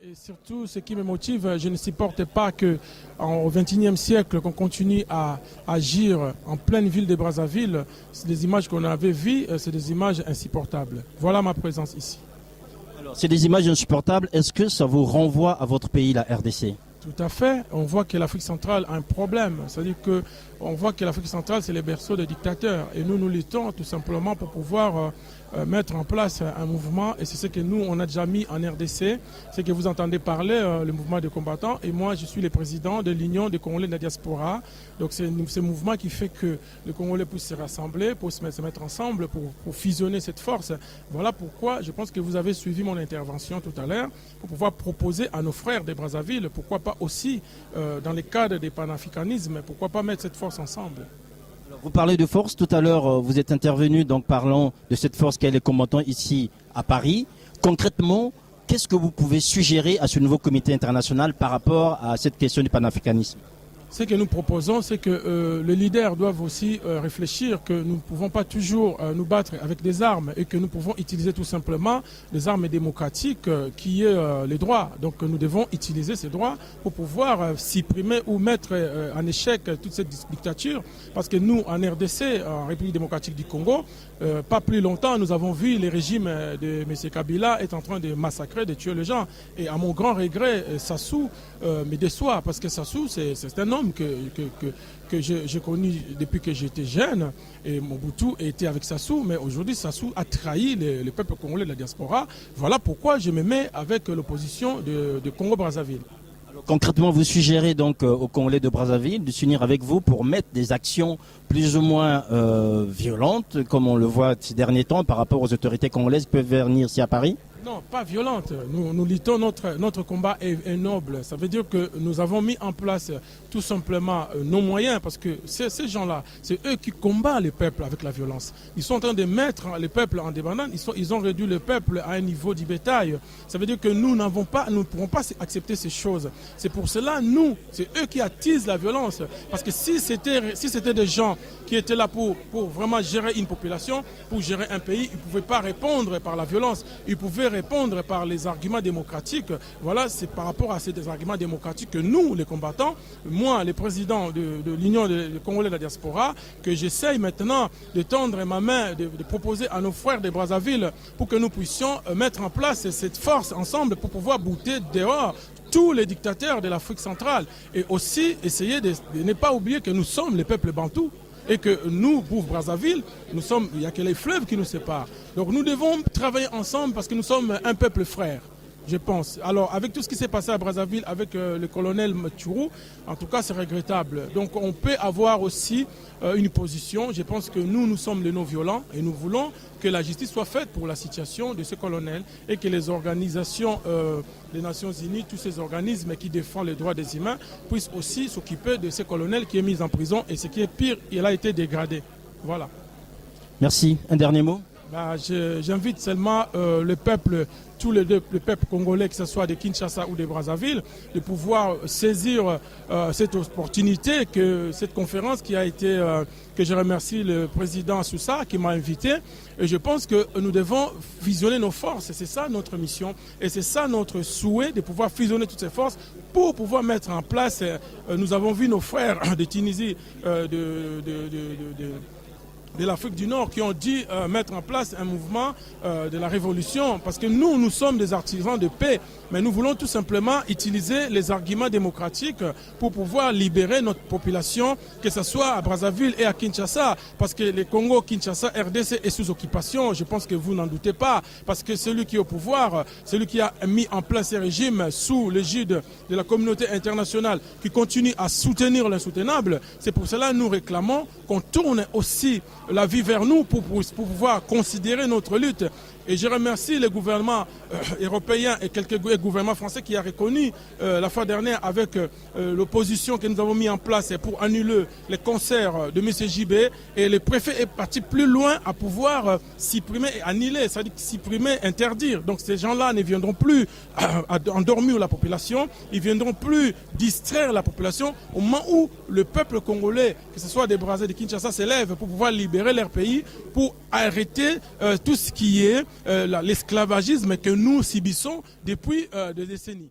Et surtout, ce qui me motive, je ne supporte pas qu'au XXIe siècle, qu'on continue à agir en pleine ville de Brazzaville. C'est des images qu'on avait vues, c'est des images insupportables. Voilà ma présence ici. Alors, c'est des images insupportables. Est-ce que ça vous renvoie à votre pays, la RDC? Tout à fait. On voit que l'Afrique centrale a un problème. C'est-à-dire qu'on voit que l'Afrique centrale, c'est le berceau des dictateurs. Et nous luttons tout simplement pour pouvoir mettre en place un mouvement. Et c'est ce que nous, on a déjà mis en RDC. C'est que vous entendez parler, le mouvement des combattants. Et moi, je suis le président de l'Union des Congolais de la diaspora. Donc c'est ce mouvement qui fait que les Congolais puissent se rassembler, pour se mettre ensemble, pour fusionner cette force. Voilà pourquoi je pense que vous avez suivi mon intervention tout à l'heure, pour pouvoir proposer à nos frères de Brazzaville, pourquoi pas aussi dans le cadre des panafricanismes, pourquoi pas mettre cette force ensemble. Vous parlez de force, tout à l'heure vous êtes intervenu donc parlant de cette force qu'est les combattants ici à Paris. Concrètement, qu'est-ce que vous pouvez suggérer à ce nouveau comité international par rapport à cette question du panafricanisme? Ce que nous proposons, c'est que les leaders doivent aussi réfléchir que nous ne pouvons pas toujours nous battre avec des armes et que nous pouvons utiliser tout simplement des armes démocratiques qui est les droits. Donc nous devons utiliser ces droits pour pouvoir supprimer ou mettre en échec toute cette dictature. Parce que nous, en RDC, en République démocratique du Congo, pas plus longtemps, nous avons vu les régimes de M. Kabila être en train de massacrer, de tuer les gens. Et à mon grand regret, Sassou me déçoit parce que Sassou, c'est un homme que j'ai connu depuis que j'étais jeune, et Mobutu était avec Sassou, mais aujourd'hui Sassou a trahi le peuple congolais de la diaspora. Voilà pourquoi je me mets avec l'opposition de Congo-Brazzaville. Concrètement, vous suggérez donc aux Congolais de Brazzaville de s'unir avec vous pour mettre des actions plus ou moins violentes, comme on le voit ces derniers temps par rapport aux autorités congolaises qui peuvent venir ici à Paris? Non, pas violente. Nous luttons, notre combat est noble. Ça veut dire que nous avons mis en place tout simplement nos moyens, parce que ces gens-là, c'est eux qui combattent le peuple avec la violence. Ils sont en train de mettre le peuple en débandade. Ils ont réduit le peuple à un niveau du bétail. Ça veut dire que nous ne pourrons pas accepter ces choses. C'est pour cela, c'est eux qui attisent la violence. Parce que si c'était des gens qui étaient là pour vraiment gérer une population, pour gérer un pays, ils ne pouvaient pas répondre par la violence. Ils pouvaient répondre par les arguments démocratiques. Voilà, c'est par rapport à ces arguments démocratiques que nous, les combattants, moi, le président de l'Union des Congolais de la diaspora, que j'essaye maintenant de tendre ma main, de proposer à nos frères de Brazzaville pour que nous puissions mettre en place cette force ensemble pour pouvoir bouter dehors tous les dictateurs de l'Afrique centrale. Et aussi essayer de ne pas oublier que nous sommes les peuples bantous. Et que nous, pour Brazzaville, il n'y a que les fleuves qui nous séparent. Donc nous devons travailler ensemble parce que nous sommes un peuple frère, je pense. Alors avec tout ce qui s'est passé à Brazzaville avec le colonel Mathiru, en tout cas c'est regrettable. Donc on peut avoir aussi une position. Je pense que nous sommes les non-violents et nous voulons que la justice soit faite pour la situation de ce colonel et que les organisations des Nations Unies, tous ces organismes qui défendent les droits des humains puissent aussi s'occuper de ce colonel qui est mis en prison et ce qui est pire, il a été dégradé. Voilà. Merci. Un dernier mot? J'invite seulement le peuple, le peuple congolais, que ce soit de Kinshasa ou de Brazzaville, de pouvoir saisir cette opportunité, cette conférence qui a été, que je remercie le président Sousa qui m'a invité. Et je pense que nous devons fusionner nos forces. C'est ça notre mission. Et c'est ça notre souhait, de pouvoir fusionner toutes ces forces pour pouvoir mettre en place. Nous avons vu nos frères de Tunisie, de l'Afrique du Nord qui ont dit mettre en place un mouvement de la révolution parce que nous sommes des artisans de paix, mais nous voulons tout simplement utiliser les arguments démocratiques pour pouvoir libérer notre population, que ce soit à Brazzaville et à Kinshasa, parce que le Congo, Kinshasa, RDC est sous occupation, je pense que vous n'en doutez pas, parce que celui qui est au pouvoir, celui qui a mis en place ces régimes sous l'égide de la communauté internationale qui continue à soutenir l'insoutenable, c'est pour cela que nous réclamons qu'on tourne aussi la vie vers nous pour pouvoir considérer notre lutte. Et je remercie les gouvernements européens et quelques gouvernements français qui ont reconnu la fois dernière avec l'opposition que nous avons mis en place pour annuler les concerts de M. JB. Et le préfet est parti plus loin à pouvoir supprimer et annuler, c'est-à-dire supprimer, interdire. Donc ces gens-là ne viendront plus endormir la population, ils ne viendront plus distraire la population au moment où le peuple congolais, que ce soit des Brazzaville, de Kinshasa, s'élève pour pouvoir libérer leur pays, pour arrêter tout ce qui est l'esclavagisme que nous subissons depuis des décennies.